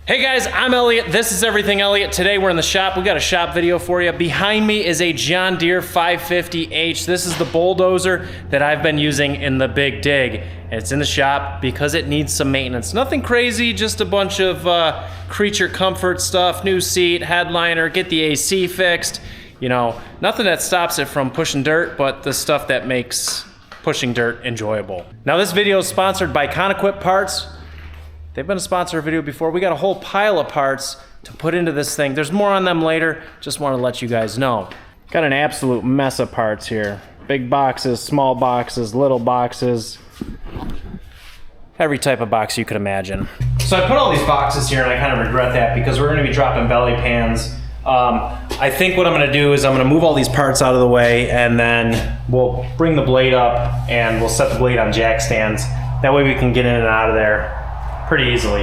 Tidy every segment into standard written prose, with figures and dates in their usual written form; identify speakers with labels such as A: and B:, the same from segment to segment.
A: Hey guys, I'm Elliot. This is Everything Elliot. Today we're in the shop. We got a shop video for you. Behind me is a John Deere 550H. This is the bulldozer that I've been using in the big dig. And it's in the shop because it needs some maintenance. Nothing crazy, just a bunch of creature comfort stuff, new seat, headliner, get the AC fixed. You know, nothing that stops it from pushing dirt, but the stuff that makes pushing dirt enjoyable. Now this video is sponsored by Conequip Parts. They've been a sponsor of video before. We got a whole pile of parts to put into this thing. There's more on them later. Just want to let you guys know. Got an absolute mess of parts here. Big boxes, small boxes, little boxes. Every type of box you could imagine. So I put all these boxes here and I kind of regret that because we're going to be dropping belly pans. I think what I'm going to do is I'm going to move all these parts out of the way and then we'll bring the blade up and we'll set the blade on jack stands. That way we can get in and out of there pretty easily.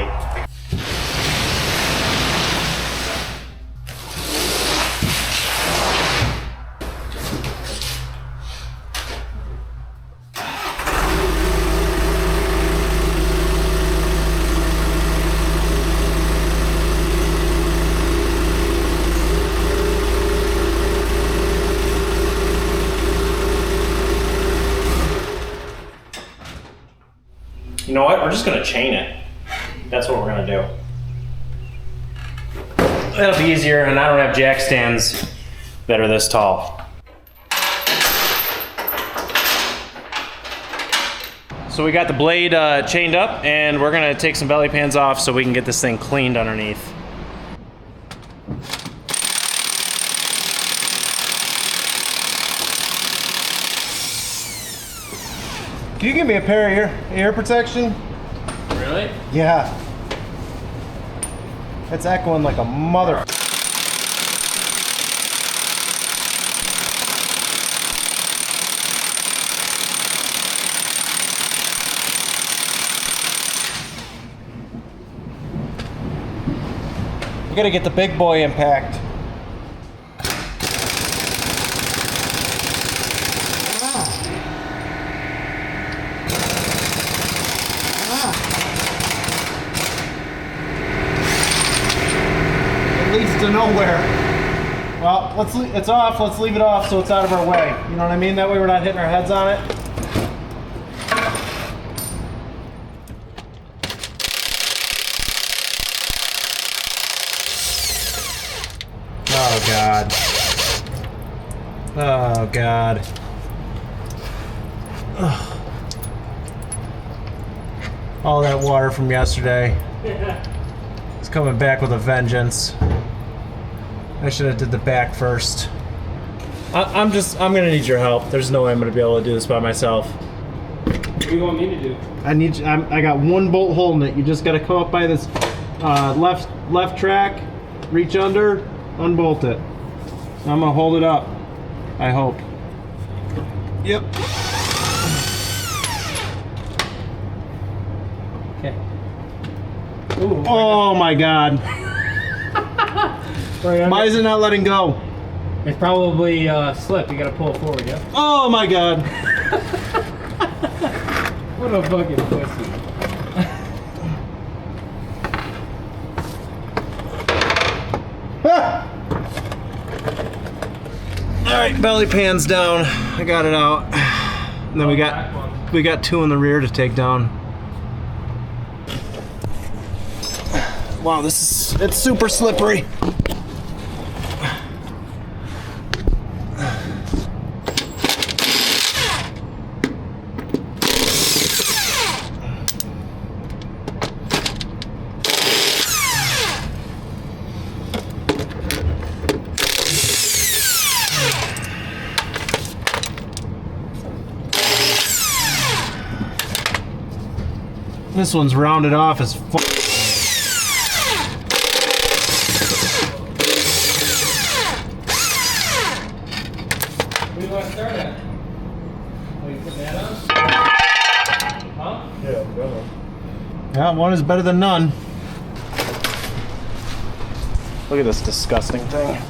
A: You know what? We're just gonna chain it. That's what we're gonna do. That'll be easier, and I don't have jack stands that are this tall. So we got the blade chained up, and we're gonna take some belly pans off so we can get this thing cleaned underneath.
B: Can you give me a pair of ear protection?
A: Really?
B: Yeah. It's echoing like a mother. You gotta get the big boy impact. Leads to nowhere. Well, it's off. Let's leave it off so it's out of our way. You know what I mean? That way we're not hitting our heads on it. Oh God. Oh God. Ugh. All that water from yesterday. It's coming back with a vengeance. I should have did the back first. I'm gonna need your help. There's no way I'm gonna be able to do this by myself.
C: What do you want me to do?
B: I got one bolt holding it. You just gotta come up by this left track, reach under, unbolt it. I'm gonna hold it up. I hope. Yep.
C: Okay.
B: Ooh, oh my God. Why is it not letting go?
C: It's probably slip. You gotta pull it forward, yeah?
B: Oh my God.
C: What a fucking pussy.
B: Ah! All right, belly pan's down. I got it out. And then we got two in the rear to take down. Wow, it's super slippery. This one's rounded off as fuck.
C: Where do you want to start at? Oh, you putting that on? Huh?
B: Yeah, one is better than none.
A: Look at this disgusting thing.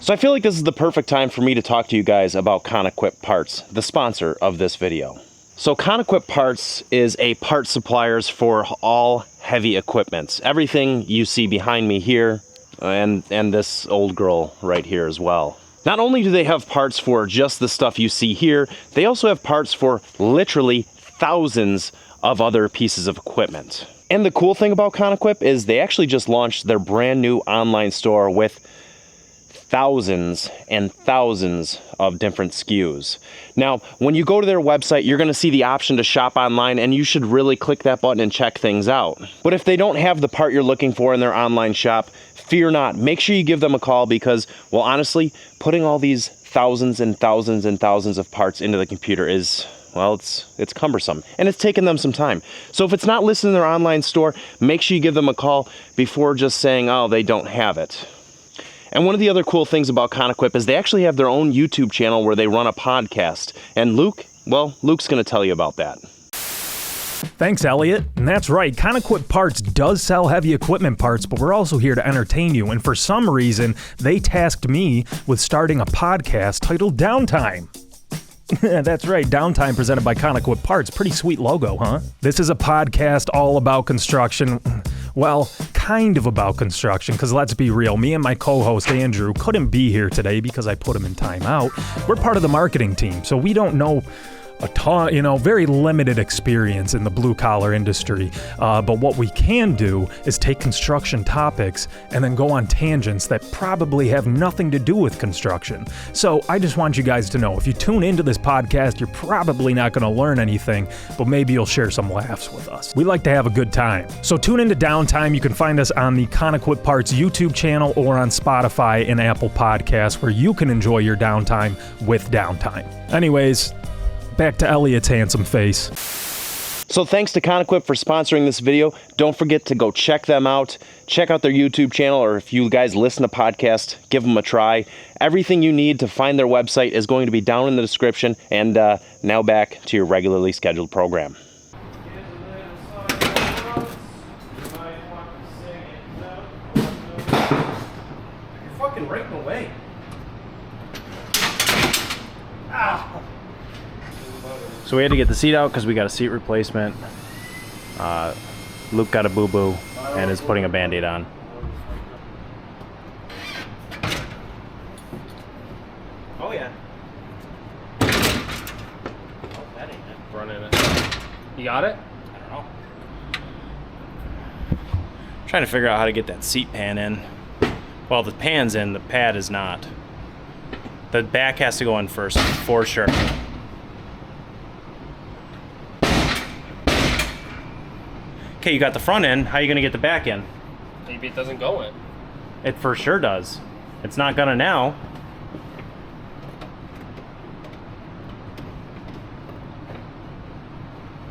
D: So I feel like this is the perfect time for me to talk to you guys about Conequip Parts, the sponsor of this video. So Conequip Parts is a part suppliers for all heavy equipment. Everything you see behind me here, and this old girl right here as well. Not only do they have parts for just the stuff you see here, they also have parts for literally thousands of other pieces of equipment. And the cool thing about Conequip is they actually just launched their brand new online store with thousands and thousands of different SKUs. Now, when you go to their website, you're gonna see the option to shop online, and you should really click that button and check things out. But if they don't have the part you're looking for in their online shop, fear not. Make sure you give them a call because, well, honestly, putting all these thousands and thousands and thousands of parts into the computer is, well, it's cumbersome, and it's taken them some time. So if it's not listed in their online store, make sure you give them a call before just saying, oh, they don't have it. And one of the other cool things about Conequip is they actually have their own YouTube channel where they run a podcast. And Luke's going to tell you about that.
E: Thanks, Elliot. And that's right, Conequip Parts does sell heavy equipment parts, but we're also here to entertain you. And for some reason, they tasked me with starting a podcast titled Downtime. That's right, Downtime presented by Conequip Parts. Pretty sweet logo, huh? This is a podcast all about construction. Well, kind of about construction, because let's be real, me and my co-host Andrew couldn't be here today because I put him in timeout. We're part of the marketing team, so we don't know a ton, very limited experience in the blue-collar industry. But what we can do is take construction topics and then go on tangents that probably have nothing to do with construction. So I just want you guys to know, if you tune into this podcast, you're probably not going to learn anything, but maybe you'll share some laughs with us. We like to have a good time. So tune into Downtime. You can find us on the Conequip Parts YouTube channel or on Spotify and Apple Podcasts, where you can enjoy your downtime with Downtime. Anyways, back to Elliot's handsome face.
D: So thanks to Conequip for sponsoring this video. Don't forget to go check them out. Check out their YouTube channel, or if you guys listen to podcasts, give them a try. Everything you need to find their website is going to be down in the description. And now back to your regularly scheduled program.
B: You're fucking right in the way. Ah.
A: So we had to get the seat out because we got a seat replacement. Luke got a boo-boo and is putting a Band-Aid on.
B: Oh yeah.
C: Oh, that ain't it. Running it.
A: You got it?
C: I don't know.
A: Trying to figure out how to get that seat pan in. Well, the pan's in, the pad is not. The back has to go in first, for sure. Okay, you got the front in. How are you going to get the back in?
C: Maybe it doesn't go in.
A: It for sure does. It's not gonna now.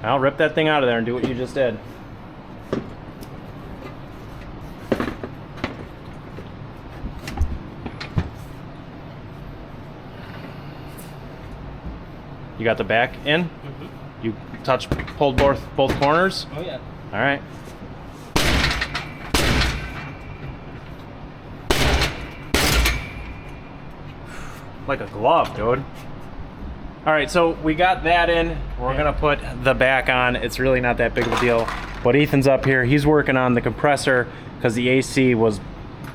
A: I'll rip that thing out of there and do what you just did. You got the back in? Mm-hmm. You pulled both corners?
C: Oh yeah.
A: All right. Like a glove, dude. All right, so we got that in. We're gonna put the back on. It's really not that big of a deal. But Ethan's up here. He's working on the compressor because the AC was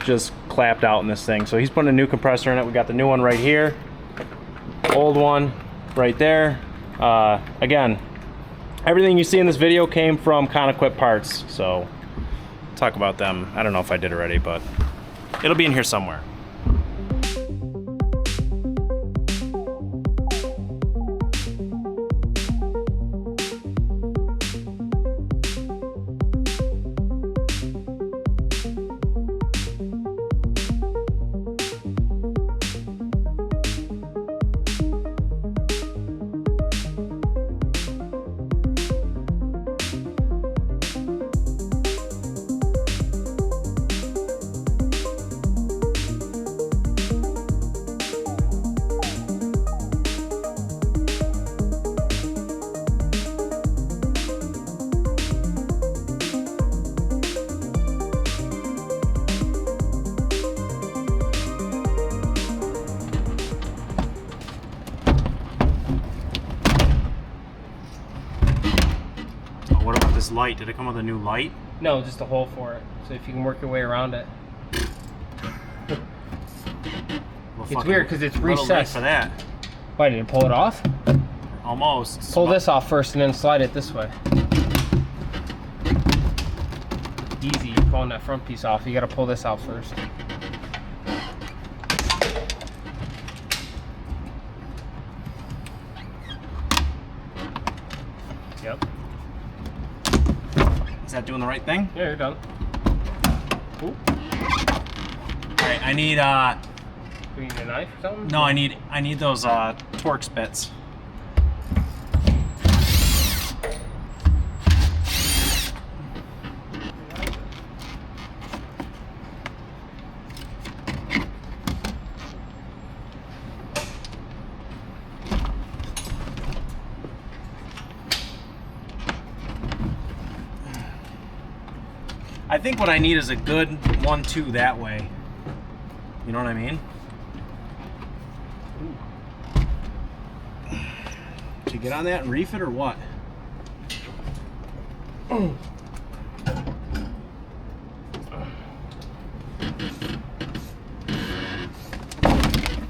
A: just clapped out in this thing. So he's putting a new compressor in it. We got the new one right here. Old one right there. Again, everything you see in this video came from Conequip Parts. So talk about them. I don't know if I did already, but it'll be in here somewhere.
B: this light? Did it come with a new light?
C: No, just a hole for it. So if you can work your way around it.
B: Well,
C: It's weird because it's
B: a little late
C: recessed.
B: for that.
C: Why, did it pull it off?
B: Almost.
C: Pull this off first and then slide it this way. Easy, you're pulling that front piece off. You gotta pull this out first. Yep.
B: Is that doing the right thing?
C: Yeah, you're done. Ooh.
B: All right, I need
C: Do you need a knife or something?
B: no, I need those Torx bits. I think what I need is a good 1-2 that way. You know what I mean? Did you get on that and reef it or what?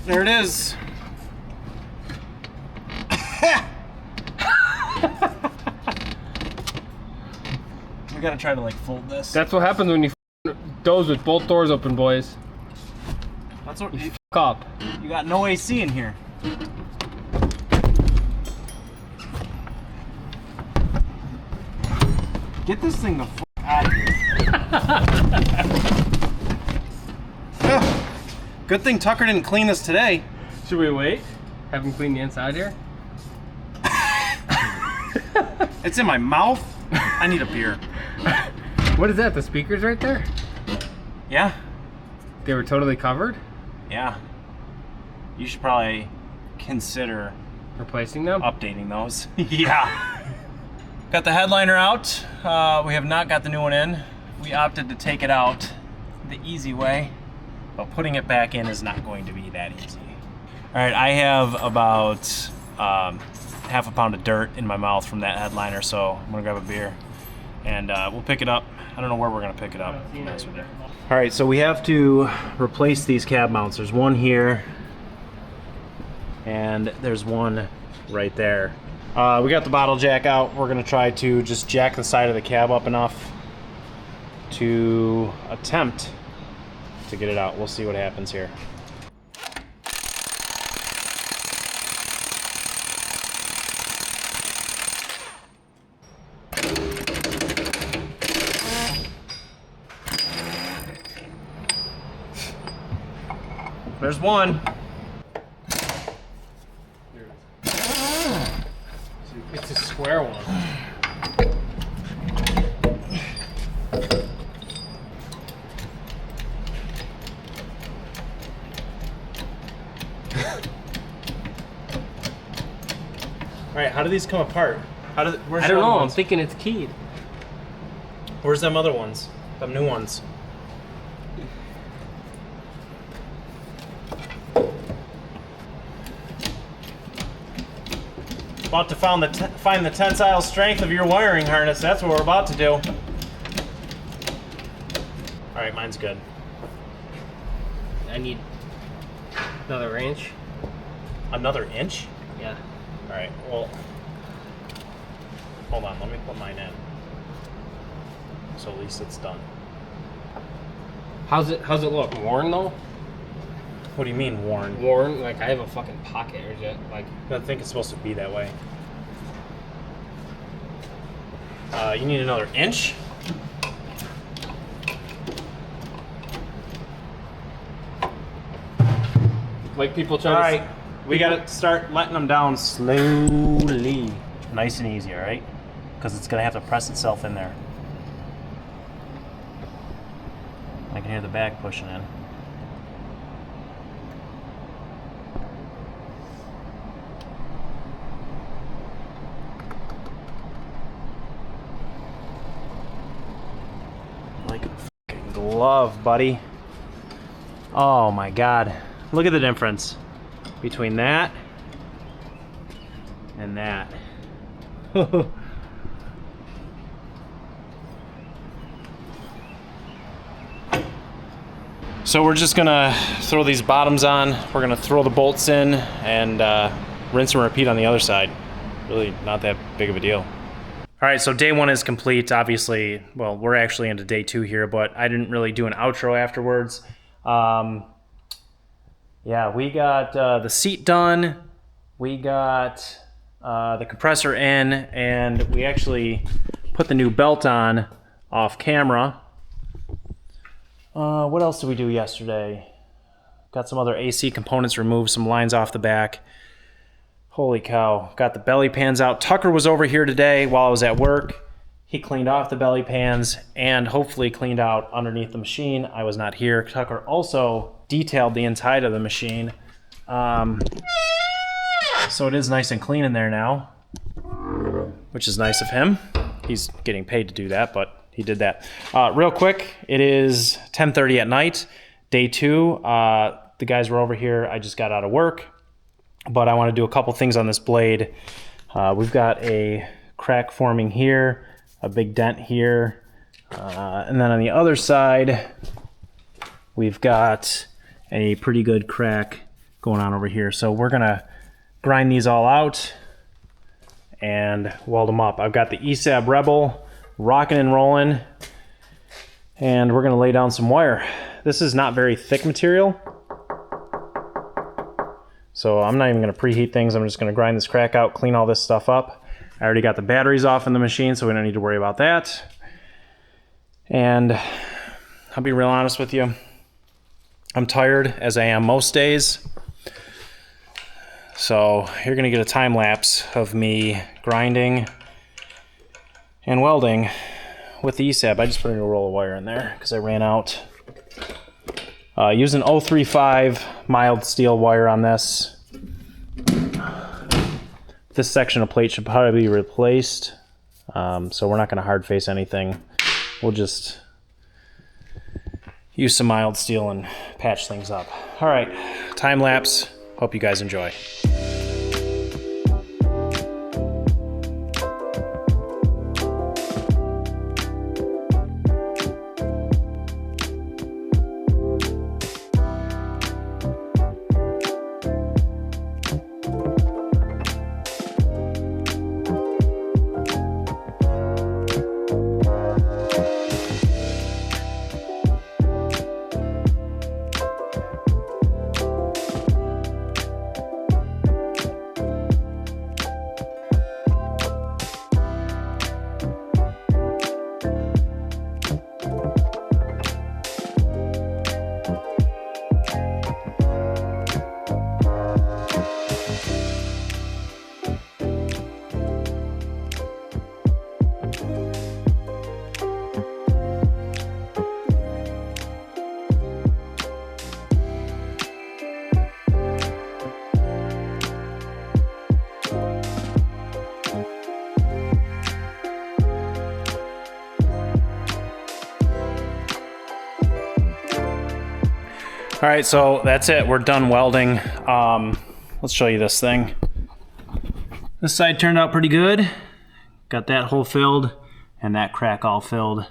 B: There it is. We gotta try to like fold this.
C: That's what happens when you doze with both doors open, boys.
B: That's what
C: You up.
B: you got no AC in here. Get this thing the f out of here. Ugh. Good thing Tucker didn't clean this today.
C: Should we wait? Have him clean the inside here?
B: It's in my mouth. I need a beer.
C: What is that? The speakers right there?
B: Yeah?
C: They were totally covered?
B: Yeah. You should probably consider
C: Replacing them?
B: updating those. Yeah. Got the headliner out. We have not got the new one in. We opted to take it out the easy way, but putting it back in is not going to be that easy. All right, I have about half a pound of dirt in my mouth from that headliner, so I'm gonna grab a beer and we'll pick it up. I don't know where we're gonna pick it up, to be honest with you. All right, so we have to replace these cab mounts. There's one here, and there's one right there. We got the bottle jack out. We're gonna try to just jack the side of the cab up enough to attempt to get it out. We'll see what happens here. There's one.
C: It's a square one.
B: All right, how do these come apart? Where's
C: I
B: the
C: don't
B: other
C: know. I'm
B: ones?
C: thinking it's keyed.
B: Where's them other ones? Them new ones. About to find the tensile strength of your wiring harness. That's what we're about to do. All right, mine's good.
C: I need another inch.
B: Another inch?
C: Yeah.
B: All right, well, hold on. Let me put mine in. So at least it's done.
C: How's it look? Worn though?
B: What do you mean worn?
C: Worn? Like I have a fucking pocket, or is it like?
B: I think it's supposed to be that way. You need another inch?
C: Like people try
B: All
C: to.
B: right, we gotta start letting them down slowly. Nice and easy, all right? Because it's gonna have to press itself in there. I can hear the back pushing in. Like a fucking glove, buddy. Oh my God. Look at the difference between that and that.
A: So we're just gonna throw these bottoms on. We're gonna throw the bolts in and rinse and repeat on the other side. Really not that big of a deal. All right, so day 1 is complete. Obviously, well, we're actually into day 2 here, but I didn't really do an outro afterwards. Yeah, we got the seat done. We got the compressor in, and we actually put the new belt on off camera. What else did we do yesterday? Got some other AC components removed, some lines off the back. Holy cow, got the belly pans out. Tucker was over here today while I was at work. He cleaned off the belly pans and hopefully cleaned out underneath the machine. I was not here. Tucker also detailed the inside of the machine. So it is nice and clean in there now, which is nice of him. He's getting paid to do that, but he did that. Real quick, it is 10:30 at night, day 2. The guys were over here. I just got out of work, but I want to do a couple things on this blade. We've got a crack forming here, a big dent here, and then on the other side, we've got a pretty good crack going on over here. So we're gonna grind these all out and weld them up. I've got the ESAB Rebel rocking and rolling, and we're gonna lay down some wire. This is not very thick material, so I'm not even gonna preheat things. I'm just gonna grind this crack out, clean all this stuff up. I already got the batteries off in the machine, so we don't need to worry about that. And I'll be real honest with you, I'm tired, as I am most days. So you're gonna get a time lapse of me grinding and welding with the ESAB. I just put a new roll of wire in there because I ran out. Using 035 mild steel wire on this. This section of plate should probably be replaced. So we're not gonna hard face anything. We'll just use some mild steel and patch things up. All right, time lapse. Hope you guys enjoy. All right, so that's it. We're done welding. Let's show you this thing. This side turned out pretty good. Got that hole filled and that crack all filled.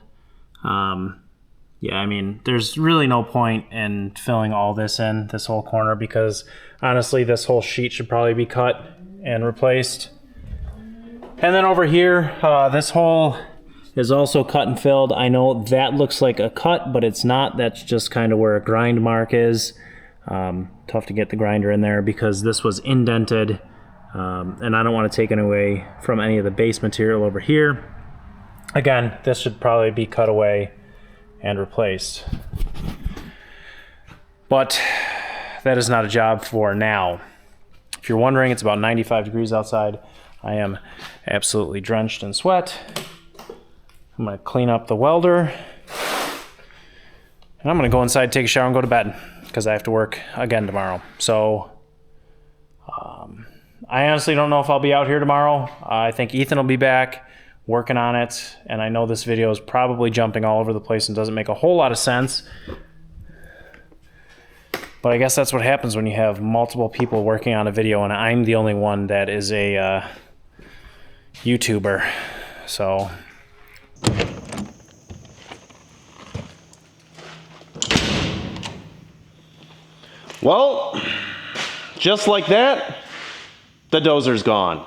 A: Yeah, I mean, there's really no point in filling all this in, this whole corner, because honestly, this whole sheet should probably be cut and replaced. And then over here, this hole is also cut and filled. I know that looks like a cut, but it's not. That's just kind of where a grind mark is. Tough to get the grinder in there because this was indented, and I don't want to take it away from any of the base material over here. Again, this should probably be cut away and replaced. But that is not a job for now. If you're wondering, it's about 95 degrees outside. I am absolutely drenched in sweat. I'm gonna clean up the welder, and I'm gonna go inside, take a shower, and go to bed because I have to work again tomorrow. So I honestly don't know if I'll be out here tomorrow. I think Ethan will be back working on it, and I know this video is probably jumping all over the place and doesn't make a whole lot of sense. But I guess that's what happens when you have multiple people working on a video, and I'm the only one that is a YouTuber. So
D: Well, just like that, the dozer's gone.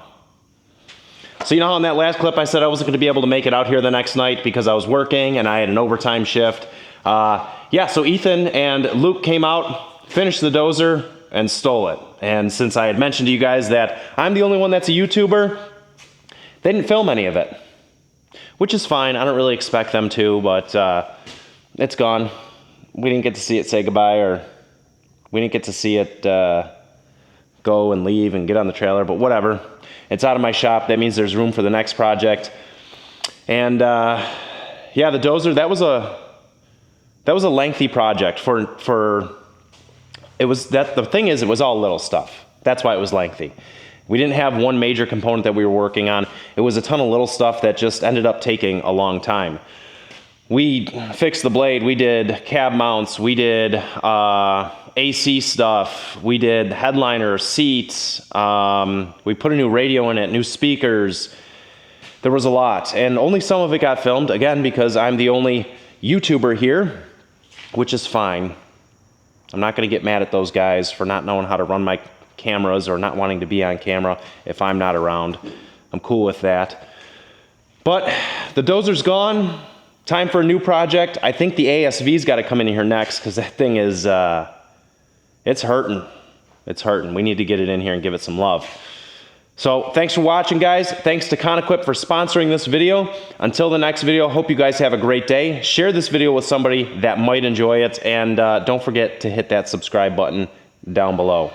D: So you know how in that last clip I said I wasn't going to be able to make it out here the next night because I was working and I had an overtime shift? Yeah, so Ethan and Luke came out, finished the dozer, and stole it. And since I had mentioned to you guys that I'm the only one that's a YouTuber, they didn't film any of it. Which is fine, I don't really expect them to, but it's gone. We didn't get to see it say goodbye, or we didn't get to see it go and leave and get on the trailer, but whatever. It's out of my shop. That means there's room for the next project. And yeah, the dozer, that was a lengthy project the thing is, it was all little stuff. That's why it was lengthy. We didn't have one major component that we were working on. It was a ton of little stuff that just ended up taking a long time. We fixed the blade, we did cab mounts, we did AC stuff, we did headliner, seats, we put a new radio in it, new speakers. There was a lot, and only some of it got filmed, again, because I'm the only YouTuber here, which is fine. I'm not gonna get mad at those guys for not knowing how to run my cameras or not wanting to be on camera if I'm not around. I'm cool with that. But the dozer's gone. Time for a new project. I think the ASV's got to come in here next because that thing is, it's hurting. It's hurting. We need to get it in here and give it some love. So thanks for watching, guys. Thanks to Conequip for sponsoring this video. Until the next video, hope you guys have a great day. Share this video with somebody that might enjoy it, and don't forget to hit that subscribe button down below.